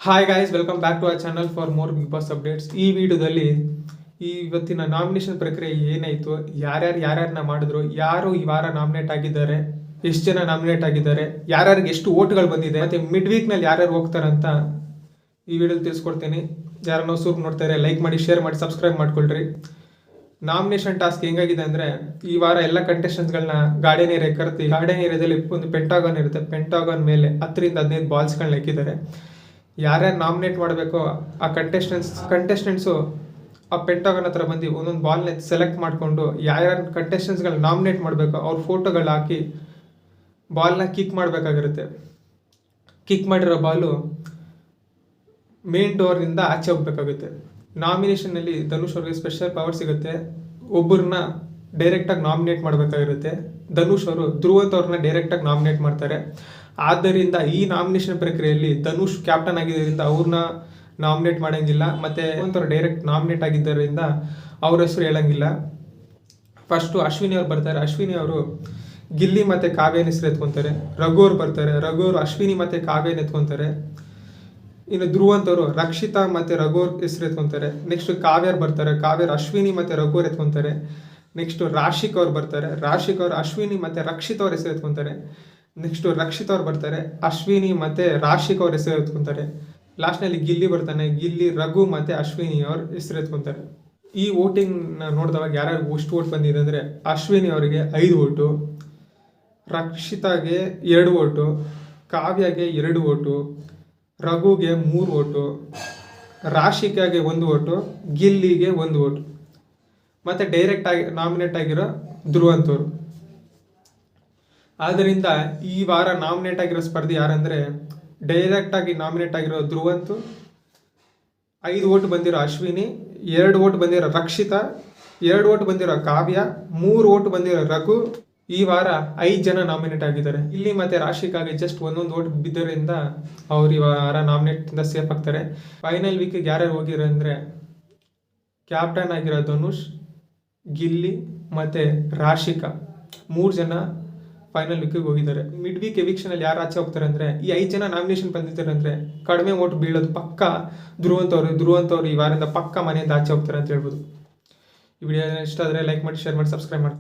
Hi guys, welcome back to our channel for more Bigg Boss updates. ಈ ವಿಡಿಯೋದಲ್ಲಿ ಇವತ್ತಿನ nomination ಪ್ರಕ್ರಿಯೆ ಏನಾಯಿತು, ಯಾರ್ಯಾರನ್ನ ಮಾಡಿದ್ರು, ಯಾರು ಈ ವಾರ ನಾಮಿನೇಟ್ ಆಗಿದ್ದಾರೆ, ಎಷ್ಟು ಜನ ನಾಮಿನೇಟ್ ಆಗಿದ್ದಾರೆ, ಯಾರ್ಯಾರಿಗೆ ಎಷ್ಟು ಓಟ್ಗಳು ಬಂದಿದೆ, ಮತ್ತು ಮಿಡ್ ವೀಕ್ನಲ್ಲಿ ಯಾರ್ಯಾರು ಹೋಗ್ತಾರಂತ ಈ ವಿಡಿಯೋದಲ್ಲಿ ತಿಳಿಸ್ಕೊಡ್ತೀನಿ. ಯಾರನ್ನೋ ಸೂಪ್ ನೋಡ್ತಾರೆ, ಲೈಕ್ ಮಾಡಿ, ಶೇರ್ ಮಾಡಿ, ಸಬ್ಸ್ಕ್ರೈಬ್ ಮಾಡ್ಕೊಳ್ರಿ. ನಾಮಿನೇಷನ್ ಟಾಸ್ಕ್ ಹೆಂಗಾಗಿದೆ ಅಂದರೆ, ಈ ವಾರ ಎಲ್ಲ ಕಂಟೆಸ್ಟೆಂಟ್ಸ್ಗಳನ್ನ ಗಾರ್ಡನ್ ಏರಿಯಾ ಕರೆದು, ಗಾರ್ಡನ್ ಏರಿಯಾದಲ್ಲಿ ಒಂದು ಪೆಂಟಾಗನ್ ಇರುತ್ತೆ, ಪೆಂಟಾಗನ್ ಮೇಲೆ 10-15 ಬಾಲ್ಸ್ಗಳನ್ನ ಹಾಕಿದ್ದಾರೆ. ಯಾರ್ಯಾರು ನಾಮಿನೇಟ್ ಮಾಡಬೇಕೋ ಆ ಕಂಟೆಸ್ಟೆಂಟ್ಸು ಆ ಪೆಂಟಾಗನ್ ಹತ್ರ ಬಂದು ಒಂದೊಂದು ಬಾಲ್ನ ಸೆಲೆಕ್ಟ್ ಮಾಡಿಕೊಂಡು ಯಾರ್ಯಾರು ಕಂಟೆಸ್ಟೆಂಟ್ಸ್ಗಳು ನಾಮಿನೇಟ್ ಮಾಡಬೇಕೋ ಅವ್ರ ಫೋಟೋಗಳು ಹಾಕಿ ಬಾಲ್ನ ಕಿಕ್ ಮಾಡಬೇಕಾಗಿರುತ್ತೆ. ಕಿಕ್ ಮಾಡಿರೋ ಬಾಲು ಮೇನ್ ಡೋರ್ನಿಂದ ಆಚೆ ಹೋಗ್ಬೇಕಾಗುತ್ತೆ. ನಾಮಿನೇಷನ್ನಲ್ಲಿ ಧನುಷ್ ಅವ್ರಿಗೆ ಸ್ಪೆಷಲ್ ಪವರ್ ಸಿಗುತ್ತೆ. ಒಬ್ಬರನ್ನ ಡೈರೆಕ್ಟಾಗಿ ನಾಮಿನೇಟ್ ಮಾಡಬೇಕಾಗಿರುತ್ತೆ. ಧನುಷ್ ಅವರು ಧ್ರುವಂತ್ ಅವ್ರನ್ನ ಡೈರೆಕ್ಟಾಗಿ ನಾಮಿನೇಟ್ ಮಾಡ್ತಾರೆ. ಆದ್ದರಿಂದ ಈ ನಾಮಿನೇಷನ್ ಪ್ರಕ್ರಿಯೆಯಲ್ಲಿ ಧನುಷ್ ಕ್ಯಾಪ್ಟನ್ ಆಗಿದ್ದರಿಂದ ಅವ್ರನ್ನ ನಾಮಿನೇಟ್ ಮಾಡೋಂಗಿಲ್ಲ, ಮತ್ತು ಒಂಥರ ಡೈರೆಕ್ಟ್ ನಾಮಿನೇಟ್ ಆಗಿದ್ದರಿಂದ ಅವ್ರ ಹೆಸರು ಹೇಳೋಂಗಿಲ್ಲ. ಫಸ್ಟು ಅಶ್ವಿನಿ ಅವ್ರು ಬರ್ತಾರೆ. ಅಶ್ವಿನಿ ಅವರು ಗಿಲ್ಲಿ ಮತ್ತು ಕಾವ್ಯನ ಹೆಸರು ಎತ್ಕೊತಾರೆ. ರಘು ಅವ್ರು ಬರ್ತಾರೆ. ರಘು ಅವರು ಅಶ್ವಿನಿ ಮತ್ತು ಕಾವ್ಯನ ಎತ್ಕೊತಾರೆ. ಇನ್ನು ಧ್ರುವಂತ್ ಅವರು ರಕ್ಷಿತಾ ಮತ್ತು ರಘು ಅವ್ರ ಹೆಸರು ಎತ್ಕೊತಾರೆ. ನೆಕ್ಸ್ಟ್ ಕಾವ್ಯರು ಬರ್ತಾರೆ. ಕಾವ್ಯರು ಅಶ್ವಿನಿ ಮತ್ತು ರಘು ಅವ್ರು ಎತ್ಕೊತಾರೆ. ನೆಕ್ಸ್ಟು ರಾಶಿಕ್ ಅವ್ರು ಬರ್ತಾರೆ. ರಾಶಿಕ್ ಅವರು ಅಶ್ವಿನಿ ಮತ್ತು ರಕ್ಷಿತ್ ಅವ್ರ ಹೆಸರು ಎತ್ಕೊತಾರೆ. ನೆಕ್ಸ್ಟು ರಕ್ಷಿತ್ ಅವ್ರು ಬರ್ತಾರೆ. ಅಶ್ವಿನಿ ಮತ್ತು ರಾಶಿಕ್ ಅವ್ರ ಹೆಸರು ಎತ್ಕೊತಾರೆ. ಲಾಸ್ಟ್ನಲ್ಲಿ ಗಿಲ್ಲಿ ಬರ್ತಾನೆ. ಗಿಲ್ಲಿ, ರಘು ಮತ್ತು ಅಶ್ವಿನಿ ಅವ್ರ ಹೆಸರು ಎತ್ಕೊತಾರೆ. ಈ ವೋಟಿಂಗ್ನ ನೋಡಿದವಾಗ ಯಾರ್ಯಾರು ಎಷ್ಟು ಓಟ್ ಬಂದಿದೆ ಅಂದರೆ, ಅಶ್ವಿನಿ ಅವರಿಗೆ 5 ಓಟು, ರಕ್ಷಿತಾಗೆ 2 ಓಟು, ಕಾವ್ಯಗೆ 2 ಓಟು, ರಘುಗೆ 3 ಓಟು, ರಾಶಿಕಾಗೆ 1 ಓಟು, ಗಿಲ್ಲಿಗೆ 1 ಓಟು, ಮತ್ತು ಡೈರೆಕ್ಟಾಗಿ ನಾಮಿನೇಟ್ ಆಗಿರೋ ಧ್ರುವಂತ್ ಅವರು. ಆದ್ದರಿಂದ ಈ ವಾರ ನಾಮಿನೇಟ್ ಆಗಿರೋ ಸ್ಪರ್ಧಿ ಯಾರಂದರೆ, ಡೈರೆಕ್ಟಾಗಿ ನಾಮಿನೇಟ್ ಆಗಿರೋ ಧ್ರುವಂತ್, 5 ಓಟ್ ಬಂದಿರೋ ಅಶ್ವಿನಿ, 2 ಓಟ್ ಬಂದಿರೋ ರಕ್ಷಿತಾ, 2 ಓಟ್ ಬಂದಿರೋ ಕಾವ್ಯ, 3 ಓಟ್ ಬಂದಿರೋ ರಘು. ಈ ವಾರ 5 ಜನ ನಾಮಿನೇಟ್ ಆಗಿದ್ದಾರೆ. ಇಲ್ಲಿ ಮತ್ತು ರಾಶಿಕಾಗಿ ಜಸ್ಟ್ 1 ಓಟ್ ಬಿದ್ದರಿಂದ ಅವ್ರು ಈ ವಾರ ನಾಮಿನೇಟಿಂದ ಸೇಫ್ ಆಗ್ತಾರೆ. ಫೈನಲ್ ವೀಕಿಗೆ ಯಾರ್ಯಾರು ಹೋಗಿರೋ ಅಂದರೆ, ಕ್ಯಾಪ್ಟನ್ ಆಗಿರೋ ಧನುಷ್, ಗಿಲ್ಲಿ ಮತ್ತು ರಾಶಿಕಾ 3 ಜನ ಫೈನಲ್ ವೀಕಿಗೆ ಹೋಗಿದ್ದಾರೆ. ಮಿಡ್ ವೀಕ್ ಎವಿಕ್ಷನಲ್ಲಿ ಯಾರು ಆಚೆ ಹೋಗ್ತಾರೆ ಅಂದರೆ, ಈ 5 ಜನ ನಾಮಿನೇಷನ್ ಬಂದಿದ್ದಾರೆ ಅಂದರೆ ಕಡಿಮೆ ಓಟ್ ಬೀಳೋದು ಪಕ್ಕ ಧ್ರುವಂತ್ ಅವರು ಈ ವಾರದಿಂದ ಪಕ್ಕ ಮನೆಯಿಂದ ಆಚೆ ಹೋಗ್ತಾರೆ ಅಂತ ಹೇಳ್ಬೋದು. ಈ ವಿಡಿಯೋ ಇಷ್ಟ ಆದರೆ ಲೈಕ್ ಮಾಡಿ, ಶೇರ್ ಮಾಡಿ, ಸಬ್ಸ್ಕ್ರೈಬ್ ಮಾಡ್ಕೊಳ್ಳಿ.